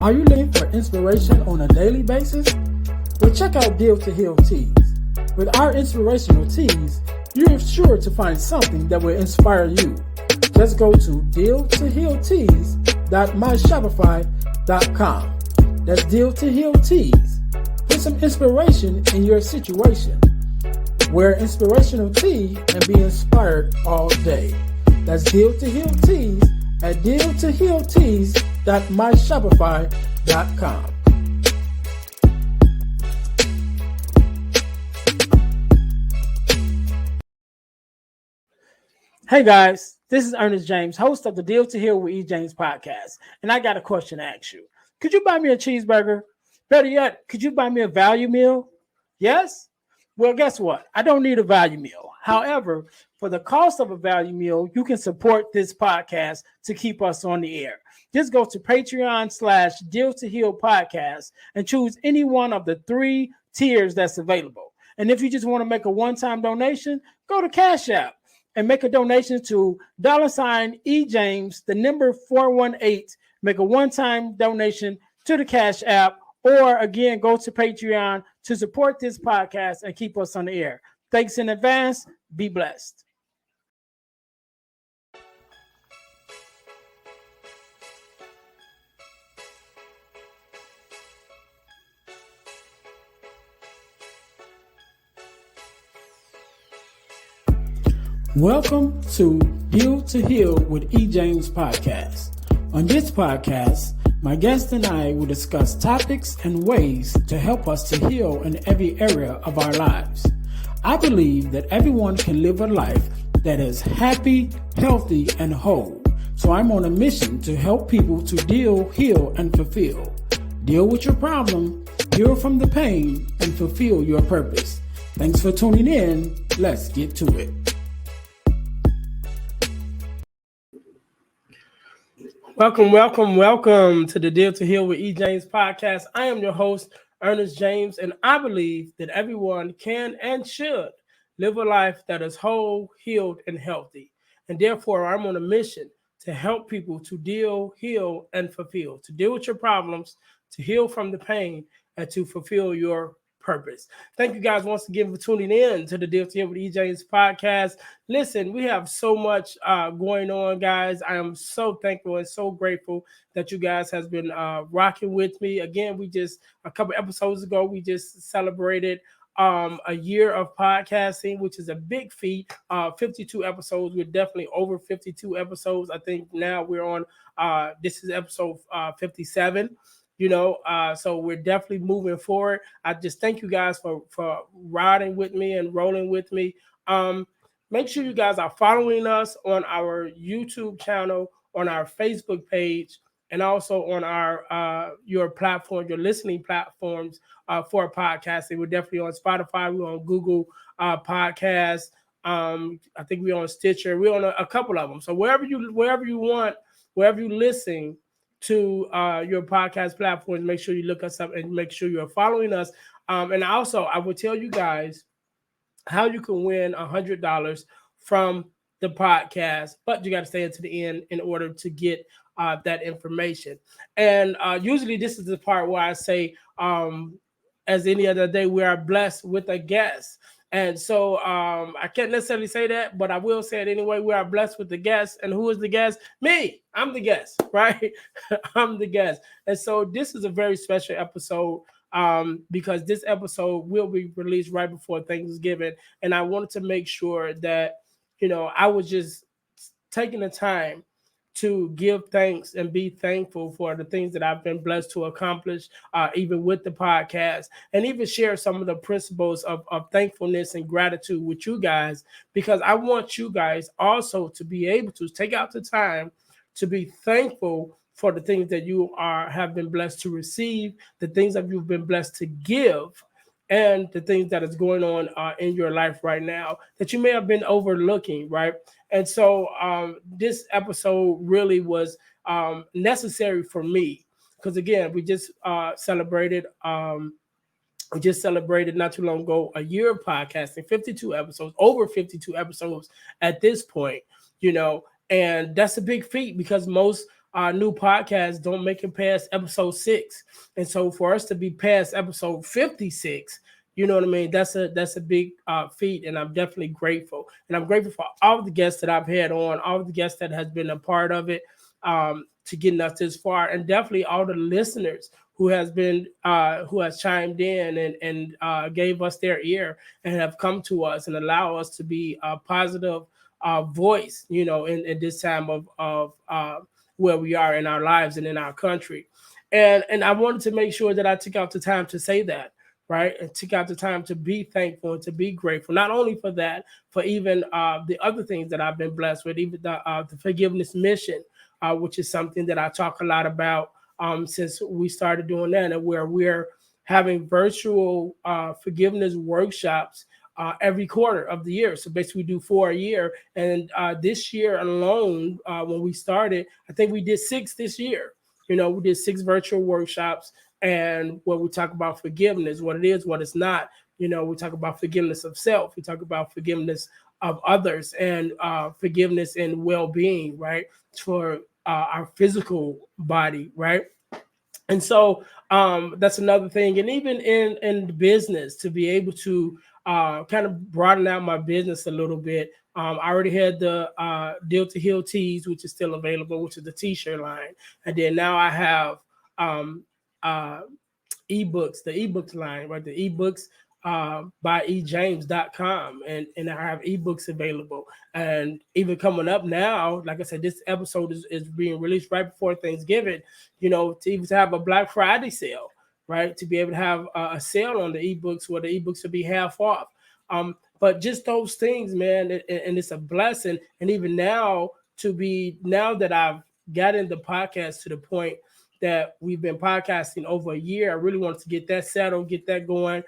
Are you looking for inspiration on a daily basis? Well, check out Deal to Heal Teas. With our inspirational teas, you're sure to find something that will inspire you. Just go to dealtohealteas.myshopify.com. That's Deal to Heal Teas. Put some inspiration in your situation. Wear inspirational tea and be inspired all day. That's Deal to Heal Teas at dealtohealteas.myshopify.com. Hey guys, this is Earnest James, host of the Deal to Heal with E. James podcast, and I got a question to ask you. Could you buy me a cheeseburger? Better yet, could you buy me a value meal? Yes? Well, guess what? I don't need a value meal. However, for the cost of a value meal, you can support this podcast to keep us on the air. Just go to Patreon/Deal to Heal podcast and choose any one of the 3 tiers that's available. And if you just want to make a one-time donation, go to Cash App and make a donation to $EJames, the number 418. Make a one-time donation to the Cash App, or again, go to Patreon to support this podcast and keep us on the air. Thanks in advance. Be blessed. Welcome to Deal to Heal with E. James podcast. On this podcast, my guest and I will discuss topics and ways to help us to heal in every area of our lives. I believe that everyone can live a life that is happy, healthy, and whole. So I'm on a mission to help people to deal, heal, and fulfill. Deal with your problem, heal from the pain, and fulfill your purpose. Thanks for tuning in. Let's get to it. Welcome to the Deal to Heal with E. James podcast. I am your host, Earnest James, and I believe that everyone can and should live a life that is whole, healed, and healthy. And therefore, I'm on a mission to help people to deal, heal, and fulfill, to deal with your problems, to heal from the pain, and to fulfill your purpose. Thank you guys once again for tuning in to the Deal to Heal with E. James podcast. Listen, we have so much going on, guys. I am so thankful and so grateful that you guys has been rocking with me. Again, a couple episodes ago, we just celebrated a year of podcasting, which is a big feat. 52 episodes. We're definitely over 52 episodes. I think now we're on, this is episode 57. So we're definitely moving forward. I just thank you guys for riding with me and rolling with me. Make sure you guys are following us on our YouTube channel, on our Facebook page, and also on our your listening platforms for podcasting. We're definitely on Spotify. We're on Google Podcasts. I think we're on Stitcher. We're on a couple of them. So wherever you listen to your podcast platforms, make sure you look us up and make sure you're following us. And also, I will tell you guys how you can win $100 from the podcast, but you got to stay until the end in order to get that information. And usually this is the part where I say, as any other day, we are blessed with a guest. And so I can't necessarily say that, but I will say it anyway. We are blessed with the guest. And who is the guest? Me. I'm the guest, right? I'm the guest. And so this is a very special episode because this episode will be released right before Thanksgiving. And I wanted to make sure that, I was just taking the time to give thanks and be thankful for the things that I've been blessed to accomplish, even with the podcast, and even share some of the principles of thankfulness and gratitude with you guys, because I want you guys also to be able to take out the time to be thankful for the things that you have been blessed to receive, the things that you've been blessed to give, and the things that is going on in your life right now that you may have been overlooking, right? And so this episode really was necessary for me because, again, we just celebrated not too long ago a year of podcasting, 52 episodes, over 52 episodes at this point, and that's a big feat because most new podcasts don't make it past episode 6. And so for us to be past episode 56, you know what I mean? That's a big feat, and I'm definitely grateful. And I'm grateful for all the guests that I've had on, all the guests that has been a part of it, to getting us this far, and definitely all the listeners who has chimed in and gave us their ear and have come to us and allow us to be a positive voice, in this time of where we are in our lives and in our country. And I wanted to make sure that I took out the time to say that, right? And took out the time to be thankful and to be grateful, not only for that, for even the other things that I've been blessed with, even the forgiveness mission, which is something that I talk a lot about since we started doing that, and where we're having virtual forgiveness workshops every quarter of the year. So basically, we do 4 a year. And this year alone, when we started, I think we did 6 this year. We did 6 virtual workshops, and where we talk about forgiveness, what it is, what it's not. We talk about forgiveness of self. We talk about forgiveness of others, and forgiveness and well-being, right? For our physical body, right? And so that's another thing. And even in business, to be able to kind of broaden out my business a little bit. I already had the Deal to Heal tees, which is still available, which is the t-shirt line. And then now I have uh, ebooks, the ebooks line, right? The ebooks by ejames.com. And I have ebooks available. And even coming up now, like I said, this episode is being released right before Thanksgiving, to even have a Black Friday sale, right? To be able to have a sale on the ebooks where the ebooks will be half off. But just those things, man, and it's a blessing. And even now, now that I've gotten the podcast to the point that we've been podcasting over a year, I really wanted to get that settled, get that going,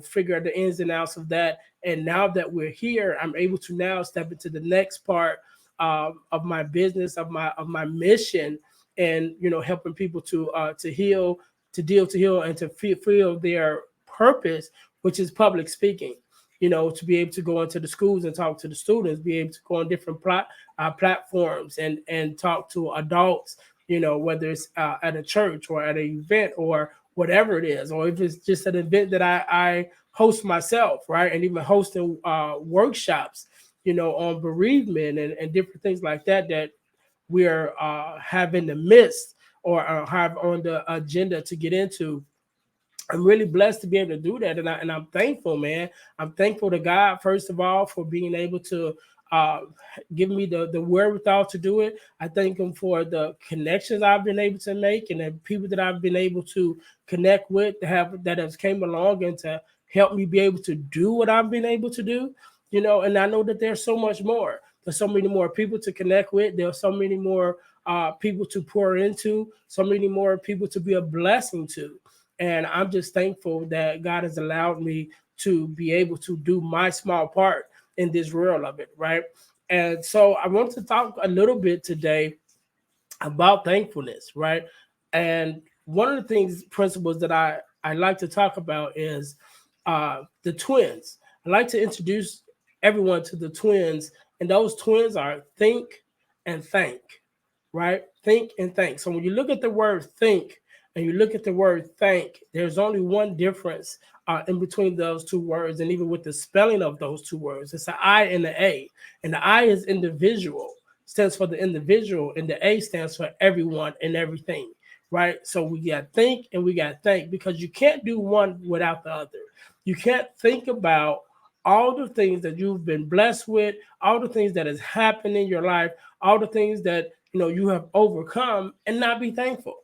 figure out the ins and outs of that. And now that we're here, I'm able to now step into the next part of my business, of my mission, and helping people to heal, to deal, to heal, and to feel their purpose, which is public speaking. To be able to go into the schools and talk to the students, be able to go on different platforms and talk to adults, whether it's at a church or at an event or whatever it is, or if it's just an event that I host myself, right? And even hosting workshops, on bereavement and different things like that we're have in the midst or have on the agenda to get into. I'm really blessed to be able to do that, and I'm thankful, man. I'm thankful to God, first of all, for being able to uh, give me the wherewithal to do it. I thank Him for the connections I've been able to make and the people that I've been able to connect with, that has came along and to help me be able to do what I've been able to do. And I know that there's so much more. There's so many more people to connect with. There's so many more people to pour into. So many more people to be a blessing to. And I'm just thankful that God has allowed me to be able to do my small part in this world of it, right? And so I want to talk a little bit today about thankfulness, right? And one of the principles that I like to talk about is the twins. I like to introduce everyone to the twins, and those twins are think and thank, right? Think and thank. So when you look at the word think and you look at the word thank, there's only one difference in between those two words, and even with the spelling of those two words. It's an I and an A, and the I is individual, stands for the individual, and the A stands for everyone and everything, right? So we got think and we got thank, because you can't do one without the other. You can't think about all the things that you've been blessed with, all the things that has happened in your life, all the things that you have overcome, and not be thankful,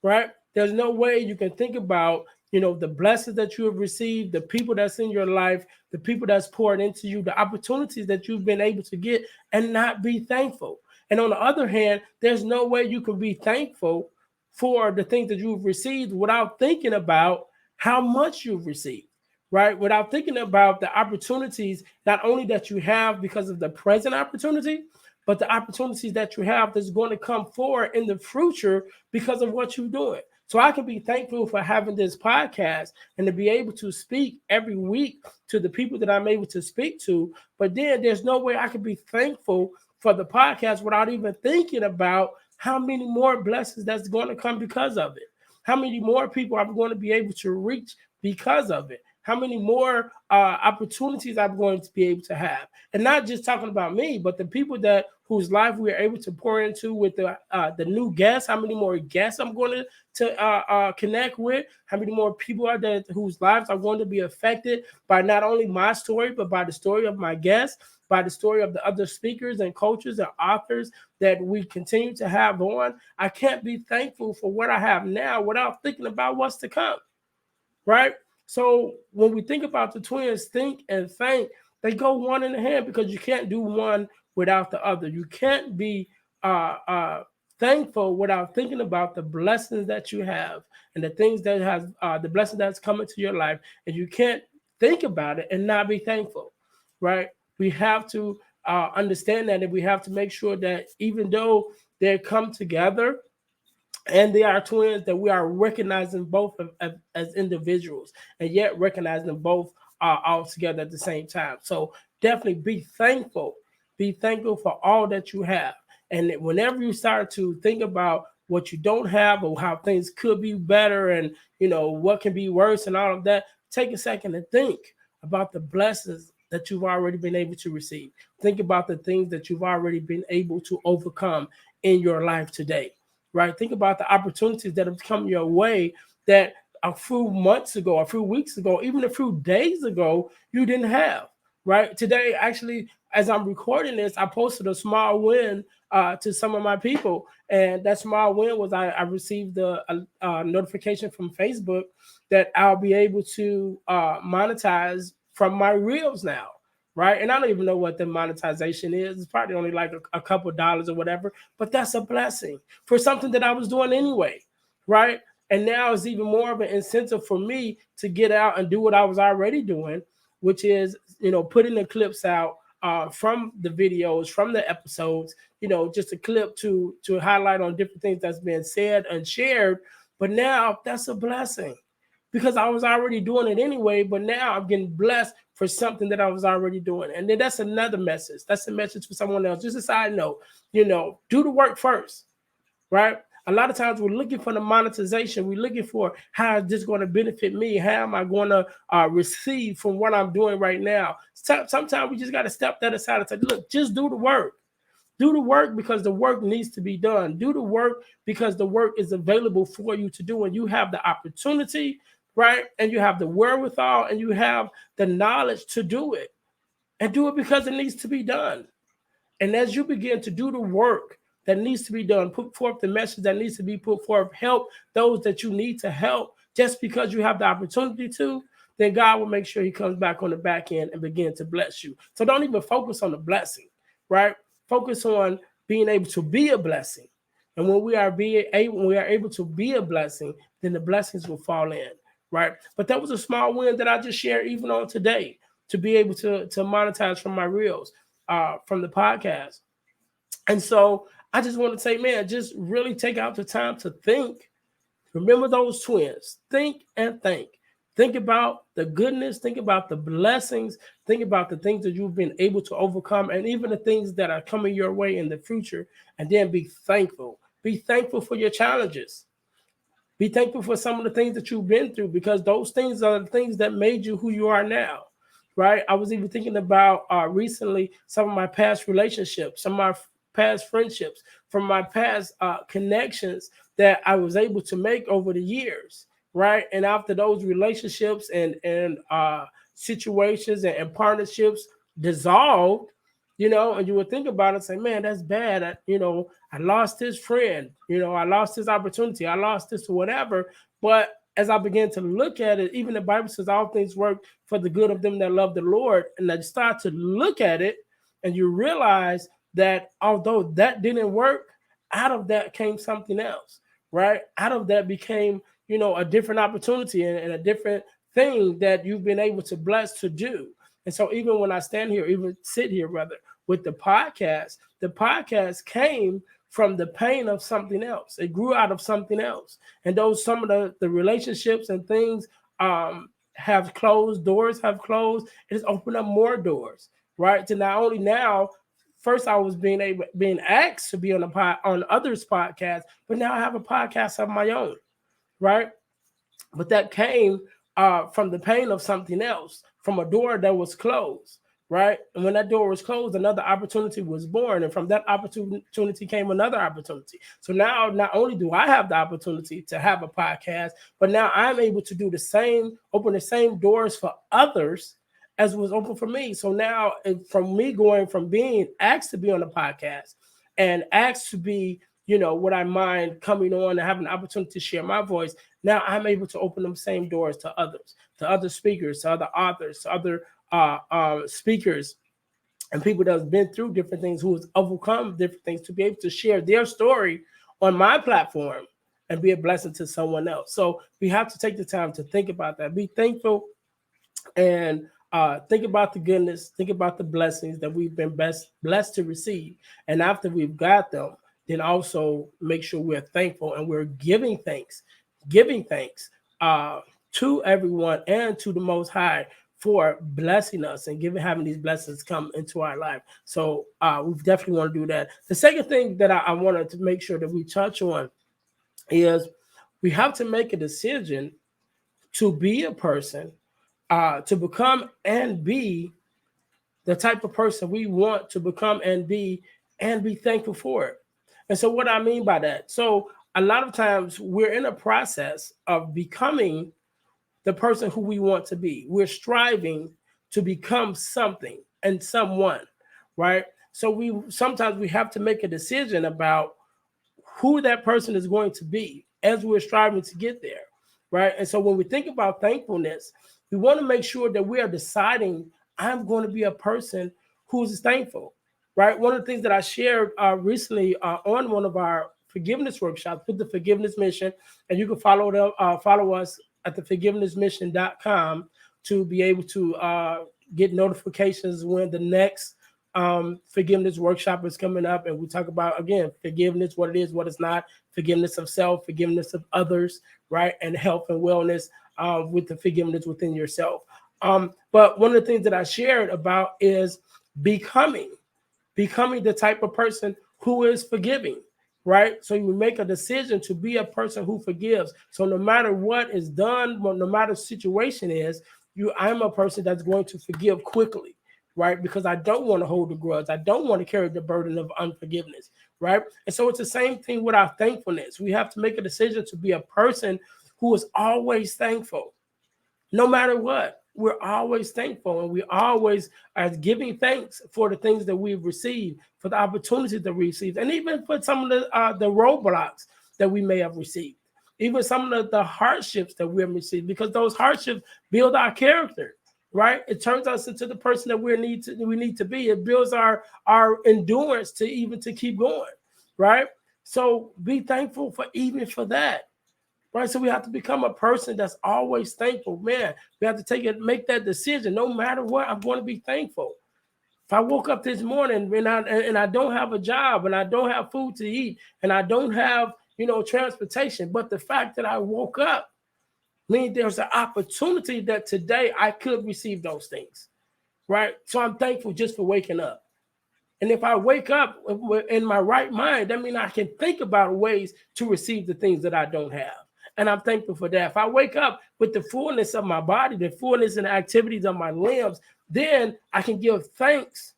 right? There's no way you can think about the blessings that you have received, the people that's in your life, the people that's poured into you, the opportunities that you've been able to get, and not be thankful. And on the other hand, there's no way you can be thankful for the things that you've received without thinking about how much you've received, right? Without thinking about the opportunities, not only that you have because of the present opportunity, but the opportunities that you have that's going to come forward in the future because of what you're doing. So I can be thankful for having this podcast and to be able to speak every week to the people that I'm able to speak to. But then there's no way I can be thankful for the podcast without even thinking about how many more blessings that's going to come because of it? How many more people I'm going to be able to reach because of it? How many more opportunities I'm going to be able to have? And not just talking about me, but the people that whose life we are able to pour into with the new guests. How many more guests I'm going to connect with? How many more people are there whose lives are going to be affected by not only my story, but by the story of my guests, by the story of the other speakers and coaches and authors that we continue to have on? I can't be thankful for what I have now without thinking about what's to come, right? So when we think about the twins, think and thank, they go one in the hand, because you can't do one without the other. You can't be thankful without thinking about the blessings that you have and the things that has the blessing that's coming to your life, and you can't think about it and not be thankful, right? We have to understand that, and we have to make sure that even though they come together and they are twins, that we are recognizing both as individuals, and yet recognizing them both all together at the same time. So definitely be thankful. Be thankful for all that you have. And whenever you start to think about what you don't have or how things could be better, and what can be worse and all of that, take a second and think about the blessings that you've already been able to receive. Think about the things that you've already been able to overcome in your life today, right? Think about the opportunities that have come your way that a few months ago, a few weeks ago, even a few days ago, you didn't have, right? Today, actually, as I'm recording this, I posted a small win to some of my people. And that small win was I received a notification from Facebook that I'll be able to monetize from my Reels now, right? And I don't even know what the monetization is. It's probably only like a couple dollars or whatever, but that's a blessing for something that I was doing anyway, right? And now it's even more of an incentive for me to get out and do what I was already doing, which is, putting the clips out from the videos, from the episodes, just a clip to highlight on different things that's been said and shared. But now that's a blessing, because I was already doing it anyway, but now I'm getting blessed for something that I was already doing. And then that's another message. That's a message for someone else. Just a side note, do the work first, right? A lot of times we're looking for the monetization. We're looking for, how is this going to benefit me? How am I going to receive from what I'm doing right now? Sometimes we just got to step that aside and say, look, just do the work. Do the work because the work needs to be done. Do the work because the work is available for you to do, and you have the opportunity, right? And you have the wherewithal, and you have the knowledge to do it. And do it because it needs to be done. And as you begin to do the work that needs to be done, put forth the message that needs to be put forth, help those that you need to help, just because you have the opportunity to, then God will make sure he comes back on the back end and begin to bless you. So don't even focus on the blessing, right? Focus on being able to be a blessing. And when we are able to be a blessing, then the blessings will fall in, right? But that was a small win that I just shared even on today, to be able to monetize from my reels, from the podcast. And so I just want to say, man, just really take out the time to think. Remember those twins. Think and think. Think about the goodness. Think about the blessings. Think about the things that you've been able to overcome, and even the things that are coming your way in the future. And then be thankful. Be thankful for your challenges. Be thankful for some of the things that you've been through, because those things are the things that made you who you are now, right? I was even thinking about recently some of my past relationships, some of my past friendships, from my past connections that I was able to make over the years, right? And after those relationships and situations and partnerships dissolved, and you would think about it and say, man, that's bad. I lost this friend, I lost this opportunity, I lost this whatever. But as I began to look at it, even the Bible says all things work for the good of them that love the Lord. And I start to look at it, and you realize that although that didn't work, out of that came something else, right? Out of that became, a different opportunity and a different thing that you've been able to bless to do. And so even when I stand here, even sit here rather, with the podcast came from the pain of something else. It grew out of something else. And those, some of the relationships and things have closed, doors have closed. It's opened up more doors, right? To not only now first I was being asked to be on others' podcasts, but now I have a podcast of my own, right? But that came from the pain of something else, from a door that was closed, right? And when that door was closed, another opportunity was born. And from that opportunity came another opportunity. So now not only do I have the opportunity to have a podcast, but now I'm able to do the same, open the same doors for others as was open for me. So now from me going from being asked to be on the podcast and asked to be, would I mind coming on and having an opportunity to share my voice? Now I'm able to open them same doors to others, to other speakers, to other authors, to other speakers, and people that have been through different things, who has overcome different things, to be able to share their story on my platform and be a blessing to someone else. So we have to take the time to think about that. Be thankful and think about the goodness, think about the blessings that we've been blessed to receive. And after we've got them, then also make sure we're thankful and we're giving thanks to everyone and to the Most High for blessing us and having these blessings come into our life. So we definitely want to do that. The second thing that I wanted to make sure that we touch on is we have to make a decision to be a person, to become and be the type of person we want to become and be thankful for it. And so what I mean by that, so a lot of times we're in a process of becoming the person who we want to be. We're striving to become something and someone, right? So sometimes we have to make a decision about who that person is going to be as we're striving to get there, right? And so when we think about thankfulness, we want to make sure that we are deciding, I'm going to be a person who is thankful, right? One of the things that I shared recently on one of our forgiveness workshops with the Forgiveness Mission, and you can follow us at theforgivenessmission.com to be able to get notifications when the next forgiveness workshop is coming up. And we talk about, again, forgiveness, what it is, what it's not, forgiveness of self, forgiveness of others, right? And health and wellness with the forgiveness within yourself. But one of the things that I shared about is becoming the type of person who is forgiving, right? So you make a decision to be a person who forgives. So no matter what is done, no matter the situation is, I'm a person that's going to forgive quickly, right? Because I don't want to hold the grudge. I don't want to carry the burden of unforgiveness, right? And so it's the same thing with our thankfulness. We have to make a decision to be a person who is always thankful, no matter what. We're always thankful, and we always are giving thanks for the things that we've received, for the opportunities that we received, and even for some of the roadblocks that we may have received, even some of the hardships that we have received, because those hardships build our character, right? It turns us into the person that we need to be. It builds our endurance to keep going, right? So be thankful for that. Right, so we have to become a person that's always thankful. Man, we have to make that decision. No matter what, I'm going to be thankful. If I woke up this morning and I don't have a job, and I don't have food to eat, and I don't have transportation, but the fact that I woke up means there's an opportunity that today I could receive those things. Right, so I'm thankful just for waking up. And if I wake up in my right mind, that means I can think about ways to receive the things that I don't have. And I'm thankful for that. If I wake up with the fullness of my body, the fullness and the activities of my limbs, then I can give thanks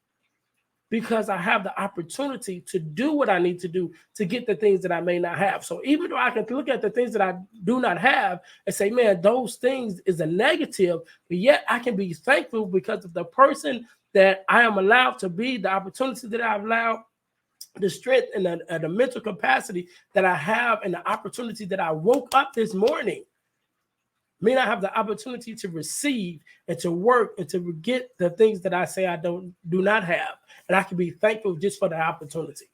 because I have the opportunity to do what I need to do to get the things that I may not have. So even though I can look at the things that I do not have and say, man, those things is a negative, but yet I can be thankful because of the person that I am allowed to be, the opportunity that I've allowed, the strength and the mental capacity that I have, and the opportunity that I woke up this morning. I mean, I have the opportunity to receive and to work and to get the things that I say I do not have. And I can be thankful just for the opportunity,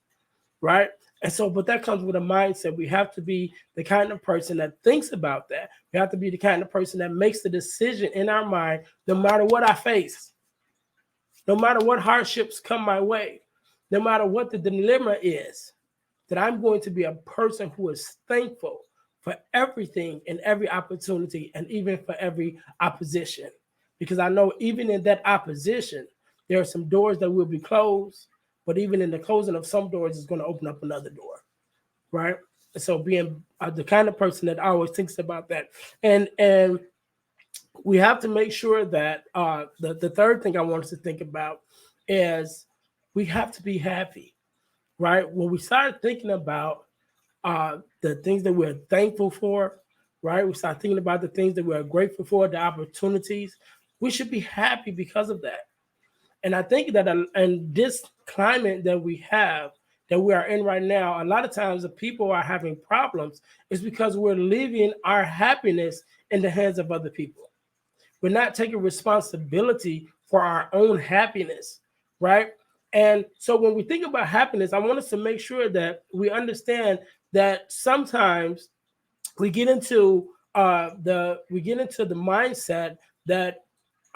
right? And so, but that comes with a mindset. We have to be the kind of person that thinks about that. We have to be the kind of person that makes the decision in our mind, no matter what I face, no matter what hardships come my way, no matter what the dilemma is, that I'm going to be a person who is thankful for everything and every opportunity, and even for every opposition. Because I know even in that opposition, there are some doors that will be closed, but even in the closing of some doors is going to open up another door, right? So being the kind of person that always thinks about that, and we have to make sure that the third thing I want us to think about is we have to be happy, right? When we start thinking about the things that we're thankful for, right? We start thinking about the things that we're grateful for, the opportunities. We should be happy because of that. And I think that in this climate that we have, that we are in right now, a lot of times the people are having problems is because we're leaving our happiness in the hands of other people. We're not taking responsibility for our own happiness, right? And so when we think about happiness, I want us to make sure that we understand that sometimes we get into the mindset that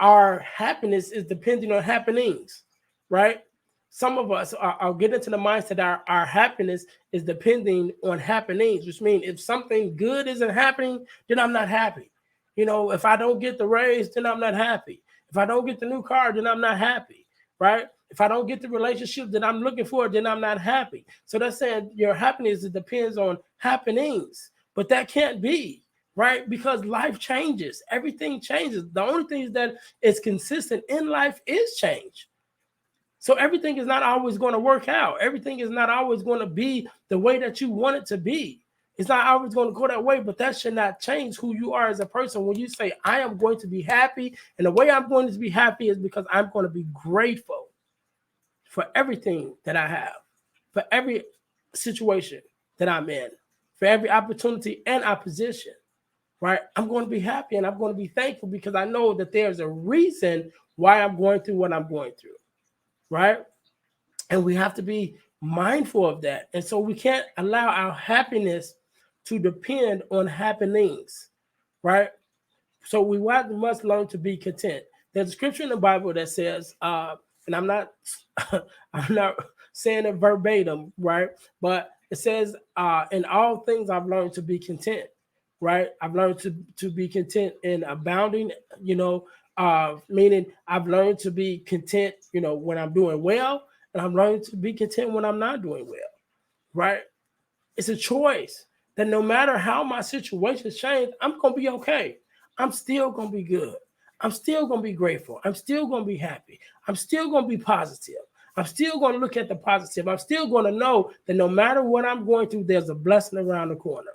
our happiness is depending on happenings, right? Some of us are getting into the mindset that our happiness is depending on happenings, which means if something good isn't happening, then I'm not happy. If I don't get the raise, then I'm not happy. If I don't get the new car, then I'm not happy, right? If I don't get the relationship that I'm looking for, then I'm not happy. So that's saying your happiness depends on happenings, but that can't be, right? Because life changes. Everything changes. The only thing that is consistent in life is change. So everything is not always going to work out. Everything is not always going to be the way that you want it to be. It's not always going to go that way, but that should not change who you are as a person. When you say, I am going to be happy, and the way I'm going to be happy is because I'm going to be grateful for everything that I have, for every situation that I'm in, for every opportunity and opposition, right? I'm going to be happy and I'm going to be thankful because I know that there's a reason why I'm going through what I'm going through, right? And we have to be mindful of that. And so we can't allow our happiness to depend on happenings, right? So we must learn to be content. There's a scripture in the Bible that says, and I'm not saying it verbatim, right? But it says, in all things I've learned to be content, right? I've learned to be content in abounding, meaning I've learned to be content, when I'm doing well, and I'm learning to be content when I'm not doing well, right? It's a choice that no matter how my situations change, I'm going to be okay. I'm still going to be good. I'm still going to be grateful. I'm still going to be happy. I'm still going to be positive. I'm still going to look at the positive. I'm still going to know that no matter what I'm going through, there's a blessing around the corner.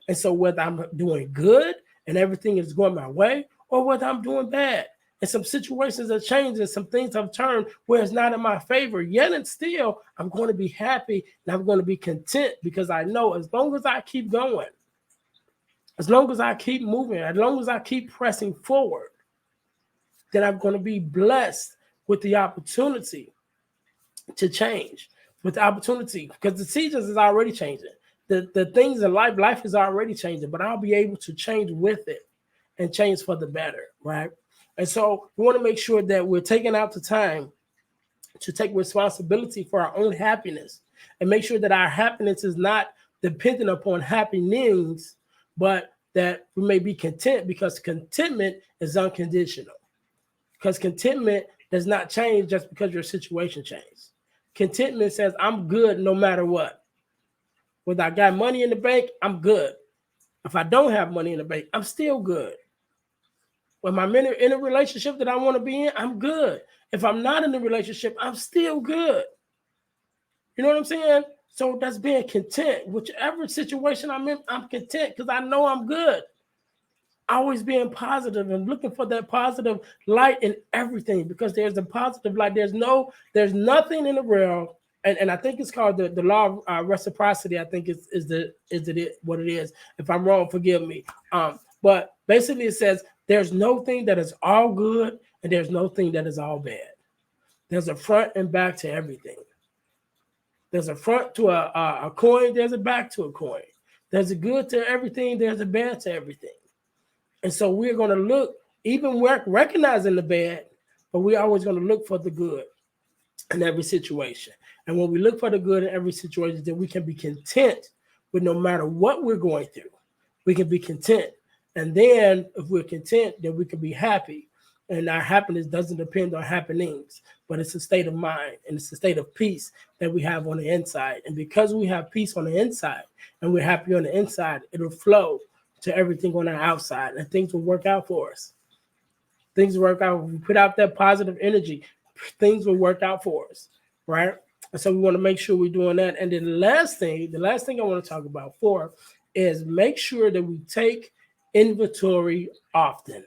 And so whether I'm doing good and everything is going my way, or whether I'm doing bad, and some situations are changing, some things have turned where it's not in my favor, yet and still, I'm going to be happy and I'm going to be content because I know as long as I keep going, as long as I keep moving, as long as I keep pressing forward, then I'm going to be blessed with the opportunity to change, with the opportunity, because the seasons is already changing. The things in life is already changing, but I'll be able to change with it and change for the better, right? And so we want to make sure that we're taking out the time to take responsibility for our own happiness and make sure that our happiness is not dependent upon happenings, but that we may be content because contentment is unconditional. Because contentment does not change just because your situation changes. Contentment says, I'm good no matter what. Whether I got money in the bank, I'm good. If I don't have money in the bank, I'm still good. When I'm in a relationship that I want to be in, I'm good. If I'm not in a relationship, I'm still good. You know what I'm saying? So that's being content. Whichever situation I'm in, I'm content because I know I'm good. Always being positive and looking for that positive light in everything because there's a positive light. There's nothing in the world, and I think it's called the law of reciprocity. I think is what it is. If I'm wrong, forgive me. But basically it says there's no thing that is all good and there's no thing that is all bad. There's a front and back to everything. There's a front to a coin. There's a back to a coin. There's a good to everything. There's a bad to everything. And so we're going to look, even recognizing the bad, but we're always going to look for the good in every situation. And when we look for the good in every situation, then we can be content with no matter what we're going through. We can be content. And then if we're content, then we can be happy. And our happiness doesn't depend on happenings, but it's a state of mind and it's a state of peace that we have on the inside. And because we have peace on the inside and we're happy on the inside, it'll flow to everything on our outside and things will work out for us. Things work out. When we put out that positive energy, things will work out for us, right? And so we want to make sure we're doing that. And then the last thing I want to talk about is make sure that we take inventory often.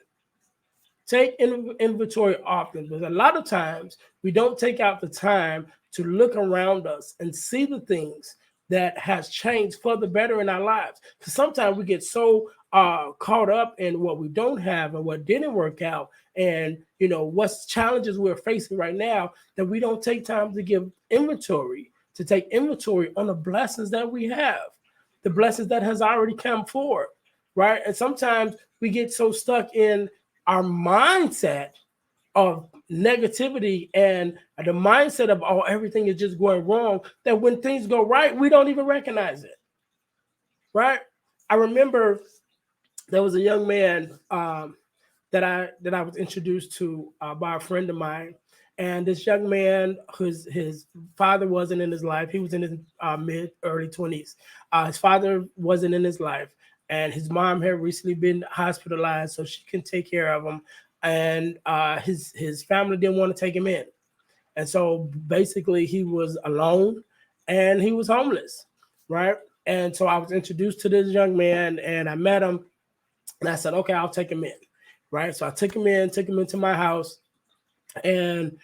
Take inventory often, because a lot of times we don't take out the time to look around us and see the things that has changed for the better in our lives. Because sometimes we get so caught up in what we don't have and what didn't work out, and what's challenges we're facing right now, that we don't take time to take inventory on the blessings that we have, the blessings that has already come forward, right? And sometimes we get so stuck in our mindset of negativity and the mindset of, oh, everything is just going wrong, that when things go right, we don't even recognize it, right? I remember there was a young man that I was introduced to by a friend of mine, and this young man, his father wasn't in his life. He was in his early 20s. His father wasn't in his life, and his mom had recently been hospitalized, so she can take care of him. And his family didn't want to take him in, and so basically he was alone, and he was homeless, right? And so I was introduced to this young man, and I met him, and I said, okay, I'll take him in, right? So I took him into my house, and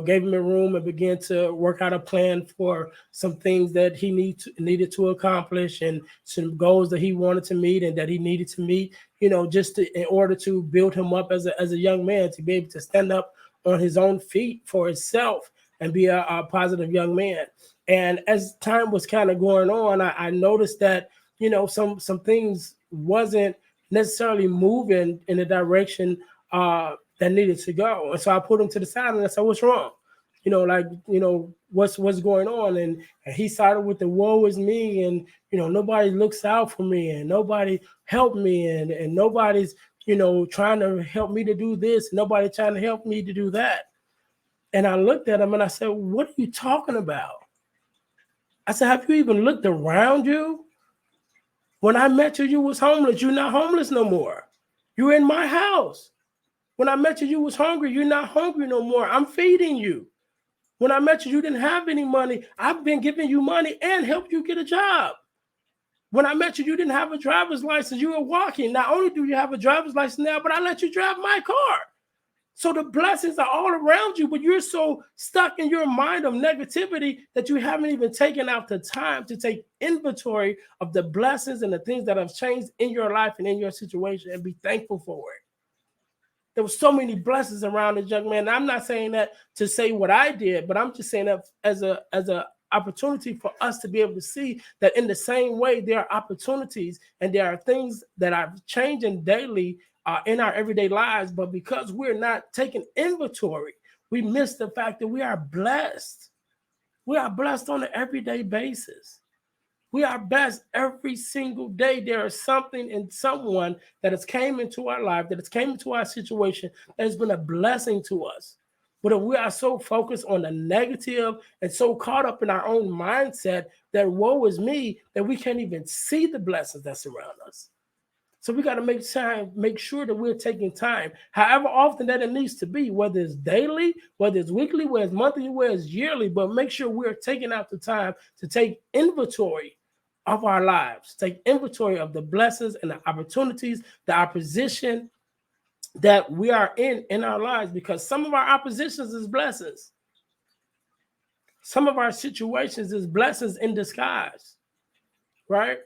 gave him a room and began to work out a plan for some things that he needed to accomplish, and some goals that he wanted to meet and that he needed to meet, just in order to build him up as a young man, to be able to stand up on his own feet for himself and be a positive young man. And as time was kind of going on, I noticed that some things wasn't necessarily moving in the direction that needed to go. And so I put him to the side and I said, what's wrong? What's going on? And he started with the woe is me, and nobody looks out for me, and nobody helped me, and nobody's trying to help me to do this, nobody trying to help me to do that. And I looked at him and I said, what are you talking about? I said, have you even looked around you? When I met you, you was homeless. You're not homeless no more. You're in my house. When I met you, you was hungry. You're not hungry no more. I'm feeding you. When I met you, you didn't have any money. I've been giving you money and helped you get a job. When I met you, you didn't have a driver's license. You were walking. Not only do you have a driver's license now, but I let you drive my car. So the blessings are all around you, but you're so stuck in your mind of negativity that you haven't even taken out the time to take inventory of the blessings and the things that have changed in your life and in your situation, and be thankful for it. There were so many blessings around this young man. And I'm not saying that to say what I did, but I'm just saying that as a opportunity for us to be able to see that in the same way, there are opportunities and there are things that are changing daily in our everyday lives. But because we're not taking inventory, we miss the fact that we are blessed. We are blessed on an everyday basis. We are blessed every single day. There is something and someone that has came into our life, that has came into our situation, that has been a blessing to us. But if we are so focused on the negative and so caught up in our own mindset that woe is me, that we can't even see the blessings that surround us. So we got to make sure that we're taking time, however often that it needs to be, whether it's daily, whether it's weekly, whether it's monthly, whether it's yearly, but make sure we're taking out the time to take inventory of our lives, take inventory of the blessings and the opportunities, the opposition that we are in our lives, because some of our oppositions is blessings. Some of our situations is blessings in disguise, right?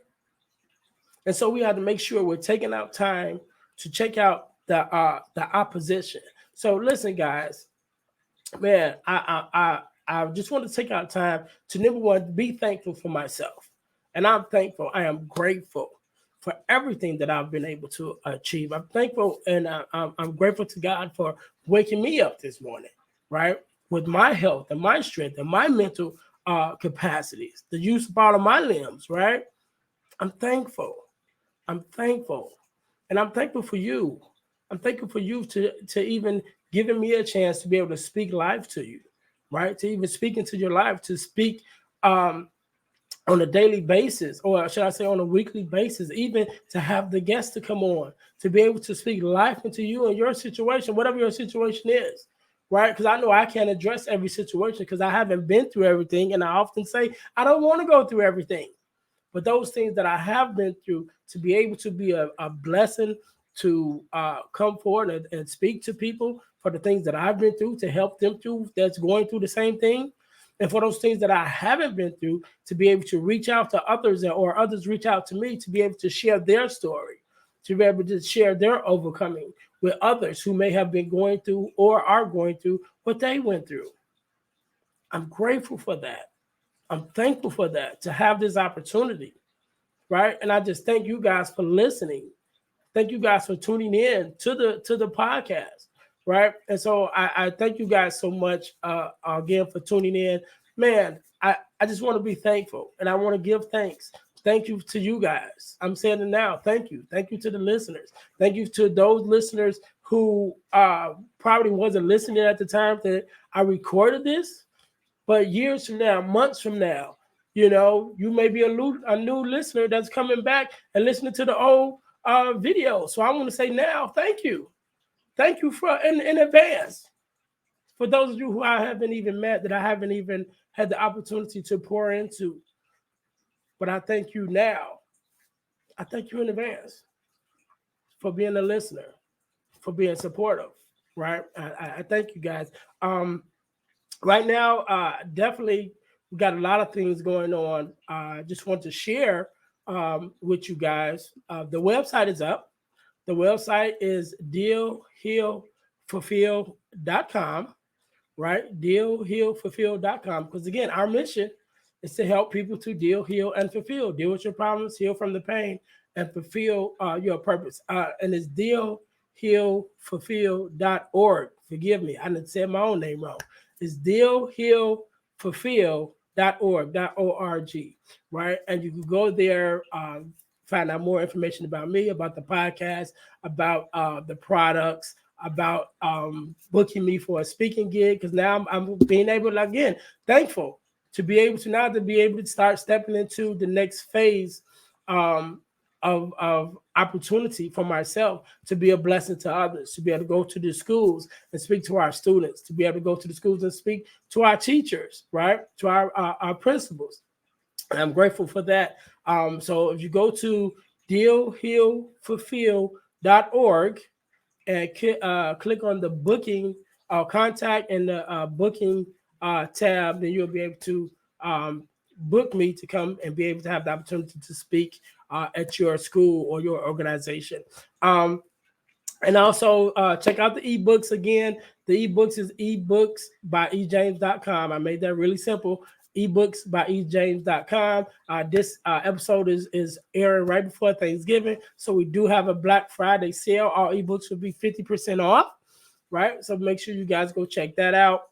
And so we have to make sure we're taking out time to check out the opposition. So listen, guys, man, I just want to take out time to, number one, be thankful for myself. And I'm thankful. I am grateful for everything that I've been able to achieve. I'm thankful, and I'm grateful to God for waking me up this morning, right? With my health and my strength and my mental capacities, the use of all of my limbs, right? I'm thankful. I'm thankful. And I'm thankful for you. I'm thankful for you to even giving me a chance to be able to speak life to you, right? To even speak into your life, to speak um, on a daily basis, or should I say on a weekly basis, even to have the guests to come on, to be able to speak life into you and your situation, whatever your situation is, right? Because I know I can't address every situation because I haven't been through everything. And I often say, I don't want to go through everything. But those things that I have been through, to be able to be a blessing to come forward and speak to people for the things that I've been through, to help them through that's going through the same thing. And for those things that I haven't been through, to be able to reach out to others or others reach out to me to be able to share their story, to be able to share their overcoming with others who may have been going through or are going through what they went through. I'm grateful for that. I'm thankful for that, to have this opportunity, right? And I just thank you guys for listening. Thank you guys for tuning in to the podcast, right? And so I thank you guys so much again for tuning in. Man, I just want to be thankful, and I want to give thanks. Thank you to you guys. I'm saying it now. Thank you. Thank you to the listeners. Thank you to those listeners who probably wasn't listening at the time that I recorded this. But years from now, months from now, you may be a new listener that's coming back and listening to the old video. So I want to say now, thank you. Thank you for in advance. For those of you who I haven't even met, that I haven't even had the opportunity to pour into. But I thank you now. I thank you in advance for being a listener, for being supportive, right? I thank you guys. Right now, definitely we got a lot of things going on. I just want to share with you guys. The website is up. The website is dealhealfulfill.com, right? Dealhealfulfill.com. Because again, our mission is to help people to deal, heal, and fulfill. Deal with your problems, heal from the pain, and fulfill your purpose. And it's dealhealfulfill.org. Forgive me, I didn't say my own name wrong. It's dealhealfulfill.org, right? And you can go there, find out more information about me, about the podcast, about the products, about booking me for a speaking gig. Because now I'm being able to, again, thankful to be able to start stepping into the next phase of opportunity for myself, to be a blessing to others, to be able to go to the schools and speak to our students, to be able to go to the schools and speak to our teachers, right? To our principals. And I'm grateful for that. So if you go to dealhealfulfill.org and click on the booking contact and the booking tab, then you'll be able to book me to come and be able to have the opportunity to speak at your school or your organization. And also check out the ebooks again. The ebooks is ebooks.ejames.com. I made that really simple. ebooks.ejames.com. This episode is airing right before Thanksgiving. So we do have a Black Friday sale. All ebooks will be 50% off, right? So make sure you guys go check that out.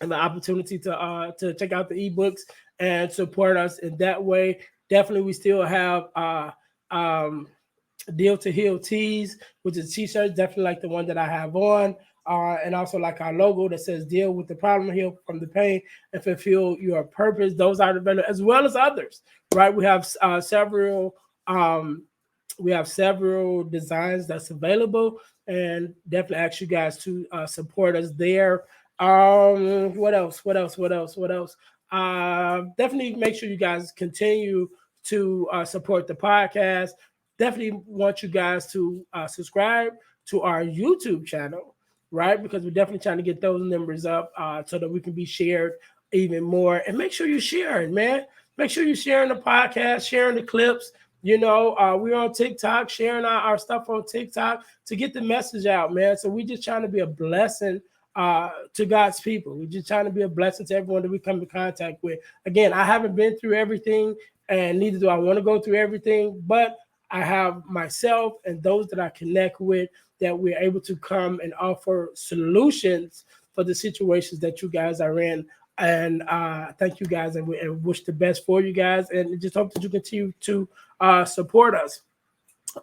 And the opportunity to check out the ebooks and support us in that way. Definitely, we still have Deal to Heal tees, which is t-shirts, definitely like the one that I have on. And also like our logo that says deal with the problem, heal from the pain, and fulfill your purpose. Those are available, as well as others, right? We have several designs that's available, and definitely ask you guys to support us there. What else? Definitely make sure you guys continue to support the podcast. Definitely want you guys to subscribe to our YouTube channel, right? Because we're definitely trying to get those numbers up so that we can be shared even more. And make sure you're sharing, man. Make sure you're sharing the podcast, sharing the clips. We're on TikTok, sharing our stuff on TikTok to get the message out, man. So we're just trying to be a blessing to God's people. We're just trying to be a blessing to everyone that we come in contact with. Again, I haven't been through everything, and neither do I want to go through everything, but I have myself and those that I connect with that we're able to come and offer solutions for the situations that you guys are in. And thank you guys, and wish the best for you guys, and just hope that you continue to support us.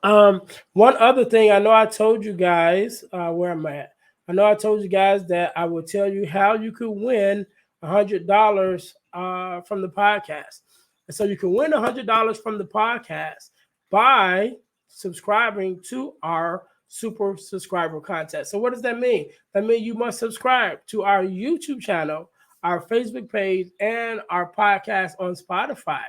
One other thing, I know I told you guys where I'm at. I know I told you guys that I will tell you how you could win $100 from the podcast. And so you can win $100 from the podcast by subscribing to our super subscriber contest. So what does that mean? That means you must subscribe to our YouTube channel, our Facebook page, and our podcast on Spotify.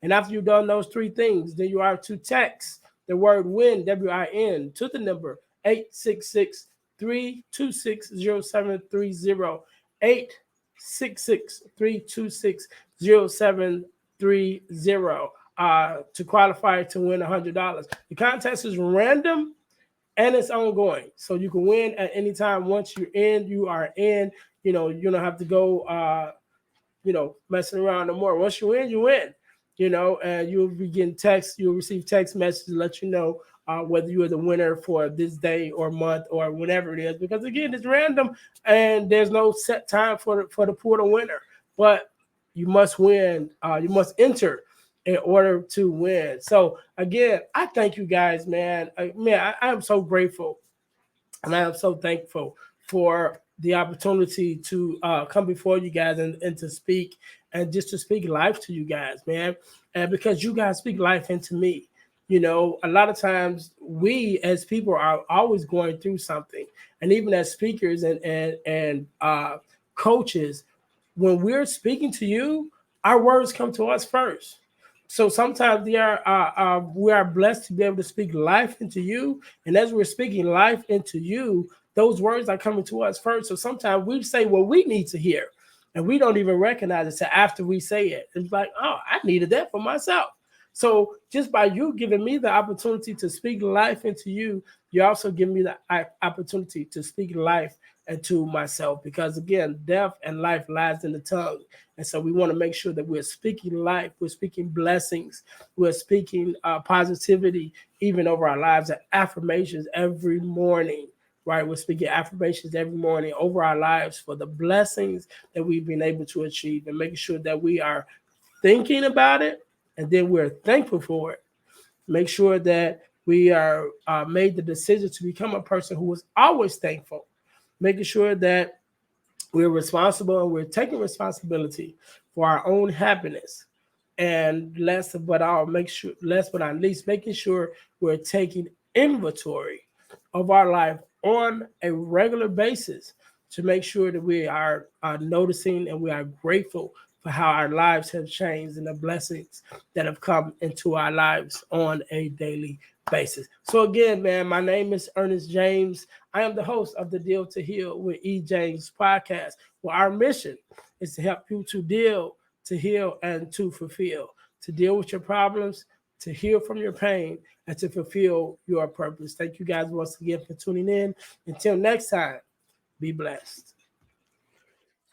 And after you've done those three things, then you are to text the word WIN, W-I-N, to the number 866-326-0730, 866-326-0730 to qualify to win $100. The contest is random and it's ongoing. So you can win at any time. Once you're in, you are in. You don't have to go, messing around no more. Once you win, you win. And you'll be getting texts. You'll receive text messages to let you know whether you are the winner for this day or month or whenever it is. Because again, it's random and there's no set time for the pool to winner. But you must win. You must enter in order to win. So again, I thank you guys, man. I am so grateful and I am so thankful for the opportunity to come before you guys and to speak and just to speak life to you guys, man. And because you guys speak life into me. A lot of times we as people are always going through something. And even as speakers and coaches, when we're speaking to you, our words come to us first. So sometimes we are blessed to be able to speak life into you. And as we're speaking life into you, those words are coming to us first. So sometimes we say what we need to hear. And we don't even recognize it until after we say it. It's like, oh, I needed that for myself. So just by you giving me the opportunity to speak life into you, you also give me the opportunity to speak life into myself. Because again, death and life lies in the tongue. And so we want to make sure that we're speaking life, we're speaking blessings, we're speaking positivity, even over our lives, and affirmations every morning. Right, we're speaking affirmations every morning over our lives for the blessings that we've been able to achieve, and making sure that we are thinking about it and then we're thankful for it. Make sure that we are made the decision to become a person who is always thankful, making sure that we're responsible and we're taking responsibility for our own happiness. And last but not least, making sure we're taking inventory of our life on a regular basis to make sure that we are noticing and we are grateful for how our lives have changed and the blessings that have come into our lives on a daily basis. So again, man, my name is Earnest James. I am the host of the Deal to Heal with E. James podcast. Well, our mission is to help you to deal, to heal, and to fulfill, to deal with your problems, to heal from your pain, and to fulfill your purpose. Thank you guys once again for tuning in. Until next time, be blessed.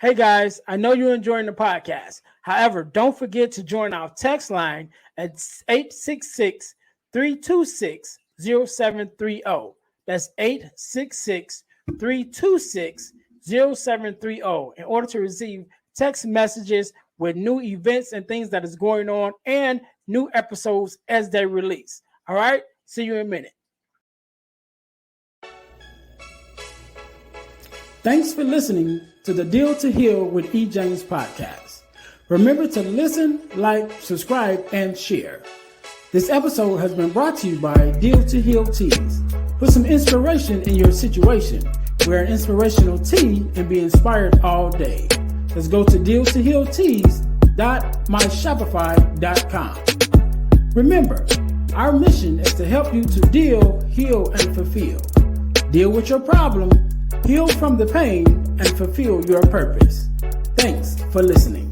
Hey guys, I know you're enjoying the podcast. However, don't forget to join our text line at 866-326-0730. That's 866-326-0730 in order to receive text messages with new events and things that is going on and new episodes as they release. All right, see you in a minute. Thanks for listening to the Deal to Heal with E. James podcast. Remember to listen, like, subscribe, and share. This episode has been brought to you by Deal to Heal Teas. Put some inspiration in your situation. Wear an inspirational tea and be inspired all day. Let's go to dealtohealteas.myshopify.com. Remember, our mission is to help you to deal, heal, and fulfill. Deal with your problem, heal from the pain, and fulfill your purpose. Thanks for listening.